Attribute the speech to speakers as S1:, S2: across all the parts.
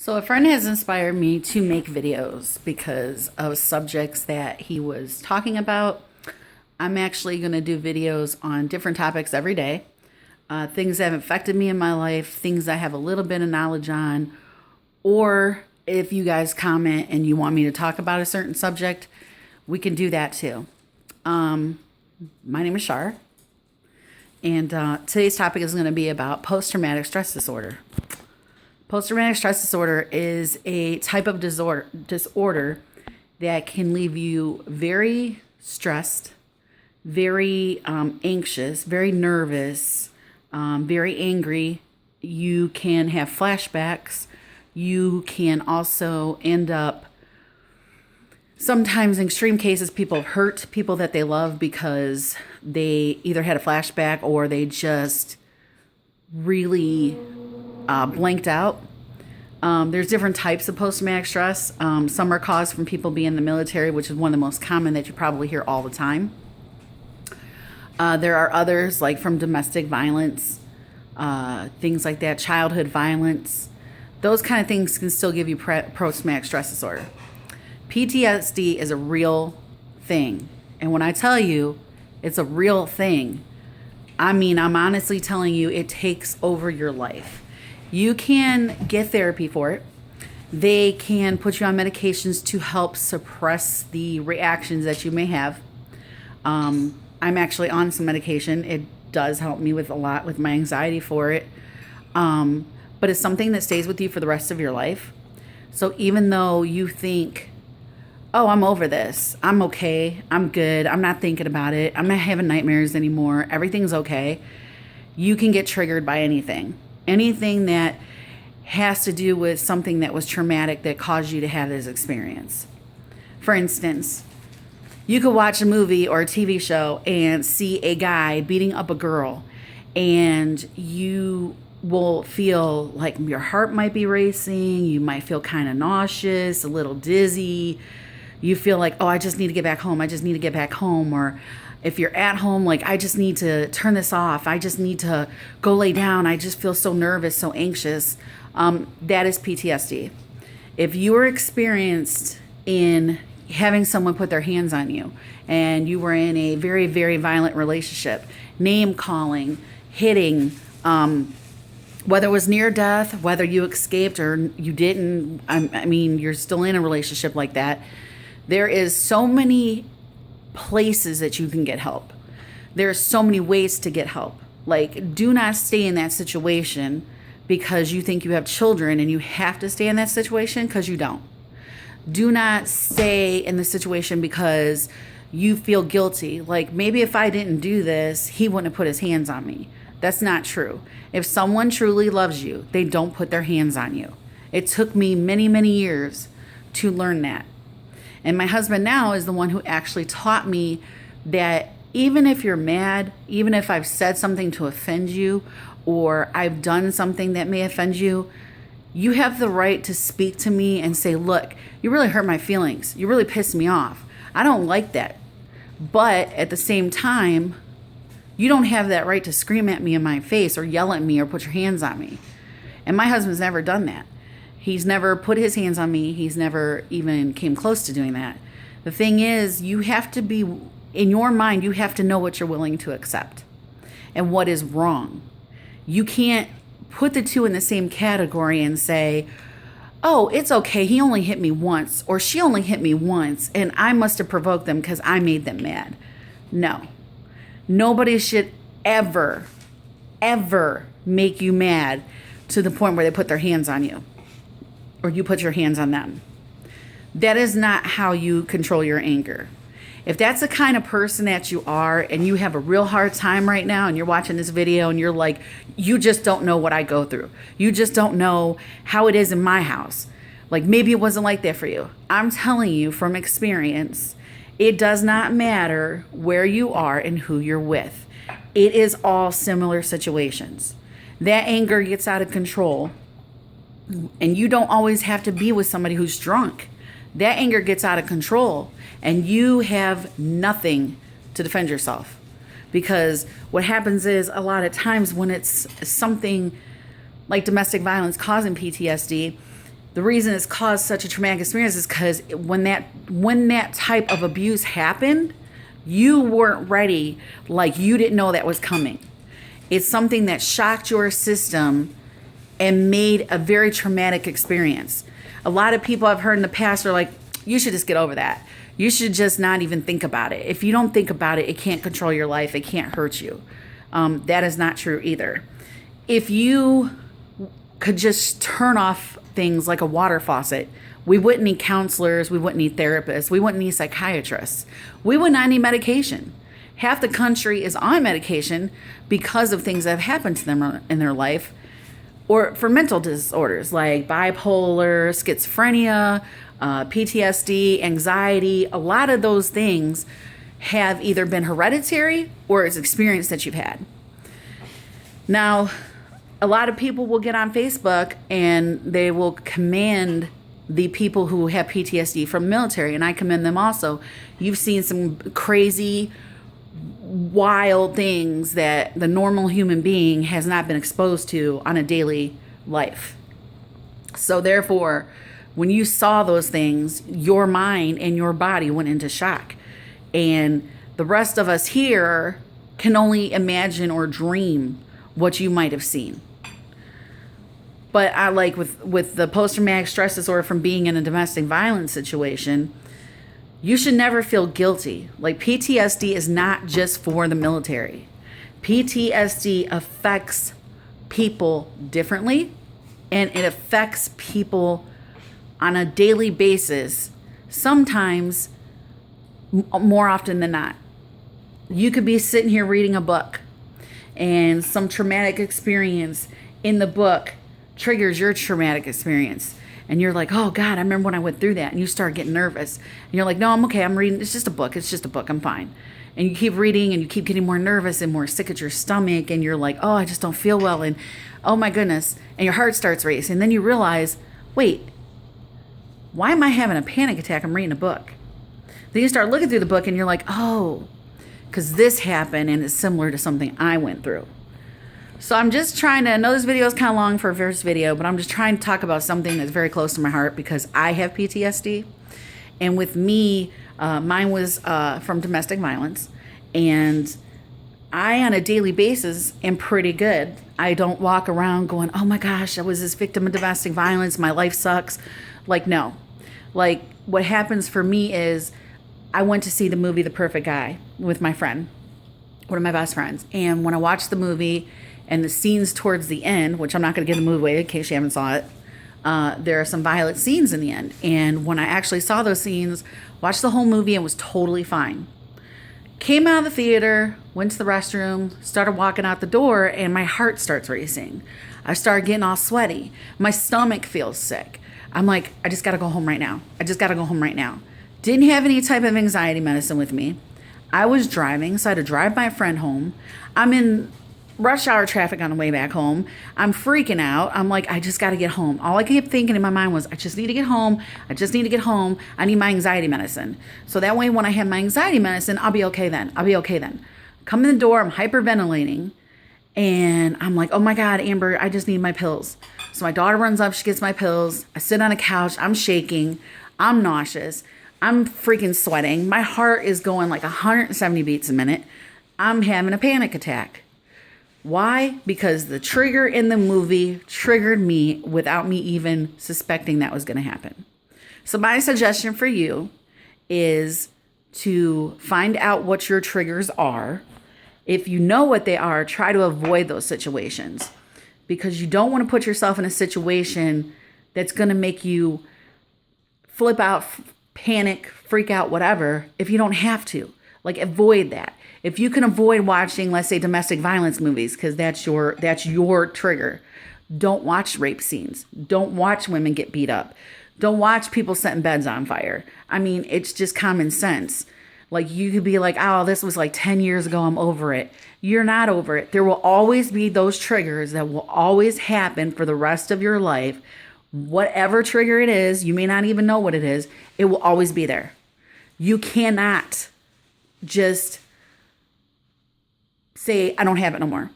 S1: So, a friend has inspired me to make videos because of subjects that he was talking about. I'm actually going to do videos on different topics every day, things that have affected me in my life, things I have a little bit of knowledge on, or if you guys comment and you want me to talk about a certain subject, we can do that too. My name is Shar, and today's topic is going to be about post traumatic stress disorder. Post-traumatic stress disorder is a type of disorder that can leave you very stressed, very anxious, very nervous, very angry. You can have flashbacks. You can also end up, sometimes in extreme cases, people hurt people that they love because they either had a flashback or they just really blanked out. There's different types of post-traumatic stress. Some are caused from people being in the military, which is one of the most common that you probably hear all the time. There are others like from domestic violence, things like that, childhood violence. Those kind of things can still give you post-traumatic stress disorder. PTSD is a real thing. And when I tell you it's a real thing, I mean, I'm honestly telling you it takes over your life. You can get therapy for it. They can put you on medications to help suppress the reactions that you may have. I'm actually on some medication. It does help me with a lot with my anxiety for it. But it's something that stays with you for the rest of your life. So even though you think, oh, I'm over this, I'm okay, I'm good, I'm not thinking about it, I'm not having nightmares anymore, everything's okay, you can get triggered by anything. Anything that has to do with something that was traumatic that caused you to have this experience. For instance, you could watch a movie or a TV show and see a guy beating up a girl, and you will feel like your heart might be racing, you might feel kind of nauseous, a little dizzy. You feel like, oh, I just need to get back home. I just need to get back home. Or if you're at home, like, I just need to turn this off. I just need to go lay down. I just feel so nervous, so anxious. That is PTSD. If you were experienced in having someone put their hands on you and you were in a very, very violent relationship, name calling, hitting, whether it was near death, whether you escaped or you didn't, I mean, you're still in a relationship like that, there is so many places that you can get help. There are so many ways to get help. Like, do not stay in that situation because you think you have children and you have to stay in that situation, because you don't. Do not stay in the situation because you feel guilty. Like, maybe if I didn't do this, he wouldn't have put his hands on me. That's not true. If someone truly loves you, they don't put their hands on you. It took me many, many years to learn that. And my husband now is the one who actually taught me that even if you're mad, even if I've said something to offend you, or I've done something that may offend you, you have the right to speak to me and say, look, you really hurt my feelings. You really pissed me off. I don't like that. But at the same time, you don't have that right to scream at me in my face or yell at me or put your hands on me. And my husband's never done that. He's never put his hands on me. He's never even came close to doing that. The thing is, you have to be, in your mind, you have to know what you're willing to accept and what is wrong. You can't put the two in the same category and say, oh, it's okay, he only hit me once, or she only hit me once, and I must have provoked them because I made them mad. No. Nobody should ever, ever make you mad to the point where they put their hands on you or you put your hands on them. That is not how you control your anger. If that's the kind of person that you are and you have a real hard time right now and you're watching this video and you're like, you just don't know what I go through. You just don't know how it is in my house. Like, maybe it wasn't like that for you. I'm telling you from experience, it does not matter where you are and who you're with. It is all similar situations. That anger gets out of control, and you don't always have to be with somebody who's drunk. That anger gets out of control, and you have nothing to defend yourself. Because what happens is, a lot of times when it's something like domestic violence causing PTSD, The reason it's caused such a traumatic experience is because when that type of abuse happened, you weren't ready. Like, you didn't know that was coming. It's something that shocked your system and made a very traumatic experience. A lot of people I've heard in the past are like, you should just get over that. You should just not even think about it. If you don't think about it, it can't control your life. It can't hurt you. That is not true either. If you could just turn off things like a water faucet, we wouldn't need counselors. We wouldn't need therapists. We wouldn't need psychiatrists. We would not need medication. Half the country is on medication because of things that have happened to them in their life, or for mental disorders like bipolar, schizophrenia, PTSD, anxiety. A lot of those things have either been hereditary or it's experience that you've had. Now, a lot of people will get on Facebook and they will commend the people who have PTSD from the military, and I commend them also. You've seen some crazy, wild things that the normal human being has not been exposed to on a daily life. So therefore, when you saw those things, your mind and your body went into shock. And the rest of us here can only imagine or dream what you might have seen. But I like with the post-traumatic stress disorder from being in a domestic violence situation, you should never feel guilty. Like, PTSD is not just for the military. PTSD affects people differently, and it affects people on a daily basis, sometimes more often than not. You could be sitting here reading a book, and some traumatic experience in the book triggers your traumatic experience. And you're like, oh God, I remember when I went through that. And you start getting nervous. And you're like, no, I'm okay. I'm reading. It's just a book. It's just a book. I'm fine. And you keep reading and you keep getting more nervous and more sick at your stomach. And you're like, oh, I just don't feel well. And oh my goodness. And your heart starts racing. And then you realize, wait, why am I having a panic attack? I'm reading a book. Then you start looking through the book and you're like, oh, because this happened and it's similar to something I went through. So I'm just trying to, I know this video is kind of long for a first video, but I'm just trying to talk about something that's very close to my heart because I have PTSD. And with me, mine was from domestic violence. And I, on a daily basis, am pretty good. I don't walk around going, oh my gosh, I was this victim of domestic violence. My life sucks. Like, no. Like, what happens for me is I went to see the movie The Perfect Guy with my friend, one of my best friends. And when I watched the movie, and the scenes towards the end, which I'm not going to give the movie away in case you haven't saw it, there are some violent scenes in the end. And when I actually saw those scenes, watched the whole movie and was totally fine. Came out of the theater, went to the restroom, started walking out the door, and my heart starts racing. I started getting all sweaty. My stomach feels sick. I'm like, I just got to go home right now. I just got to go home right now. Didn't have any type of anxiety medicine with me. I was driving, so I had to drive my friend home. I'm in rush hour traffic on the way back home. I'm freaking out. I'm like, I just got to get home. All I kept thinking in my mind was, I just need to get home. I just need to get home. I need my anxiety medicine. So that way, when I have my anxiety medicine, I'll be okay then. I'll be okay then. Come in the door. I'm hyperventilating. And I'm like, oh my God, Amber, I just need my pills. So my daughter runs up. She gets my pills. I sit on a couch. I'm shaking. I'm nauseous. I'm freaking sweating. My heart is going like 170 beats a minute. I'm having a panic attack. Why? Because the trigger in the movie triggered me without me even suspecting that was going to happen. So my suggestion for you is to find out what your triggers are. If you know what they are, try to avoid those situations because you don't want to put yourself in a situation that's going to make you flip out, panic, freak out, whatever, if you don't have to. Like, avoid that. If you can avoid watching, let's say, domestic violence movies, because that's your trigger. Don't watch rape scenes. Don't watch women get beat up. Don't watch people setting beds on fire. I mean, it's just common sense. Like, you could be like, oh, this was like 10 years ago. I'm over it. You're not over it. There will always be those triggers that will always happen for the rest of your life. Whatever trigger it is, you may not even know what it is. It will always be there. You cannot just say, I don't have it no more.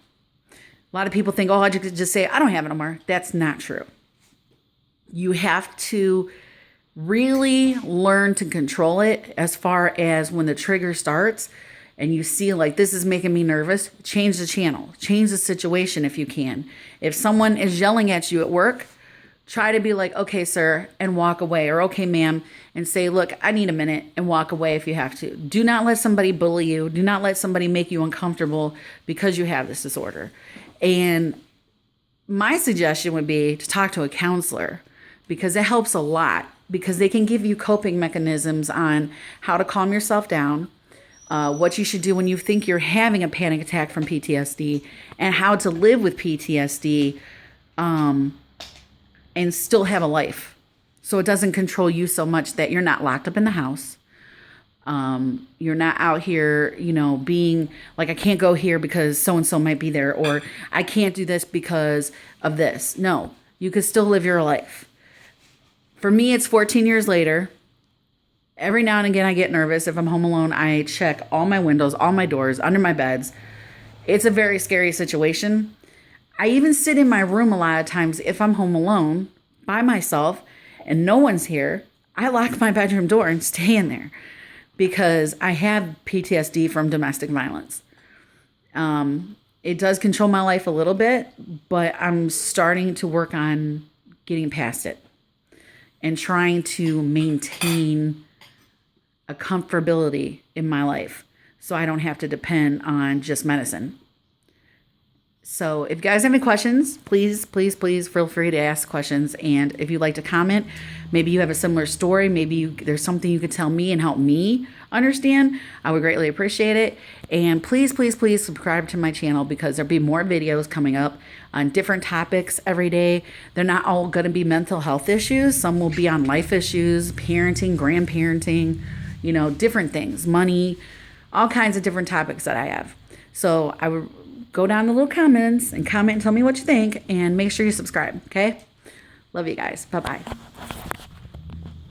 S1: A lot of people think, oh, I just say, I don't have it no more. That's not true. You have to really learn to control it as far as when the trigger starts and you see like this is making me nervous, change the channel, change the situation if you can. If someone is yelling at you at work, try to be like, okay, sir, and walk away, or okay, ma'am, and say, look, I need a minute, and walk away if you have to. Do not let somebody bully you. Do not let somebody make you uncomfortable because you have this disorder. And my suggestion would be to talk to a counselor, because it helps a lot, because they can give you coping mechanisms on how to calm yourself down, what you should do when you think you're having a panic attack from PTSD, and how to live with PTSD and still have a life. So it doesn't control you so much that you're not locked up in the house. You're not out here, being like, I can't go here because so-and-so might be there, or I can't do this because of this. No, you could still live your life. For me, it's 14 years later. Every now and again, I get nervous. If I'm home alone, I check all my windows, all my doors, under my beds. It's a very scary situation. I even sit in my room a lot of times if I'm home alone by myself and no one's here. I lock my bedroom door and stay in there because I have PTSD from domestic violence. It does control my life a little bit, but I'm starting to work on getting past it and trying to maintain a comfortability in my life so I don't have to depend on just medicine. So if you guys have any questions, please feel free to ask questions. And if you'd like to comment, maybe you have a similar story, maybe there's something you could tell me and help me understand, I would greatly appreciate it. And please subscribe to my channel, because there'll be more videos coming up on different topics every day. They're not all going to be mental health issues. Some will be on life issues, parenting, grandparenting, different things, money, all kinds of different topics that I have. So I would go down the little comments and comment and tell me what you think, and make sure you subscribe. Okay. Love you guys. Bye-bye.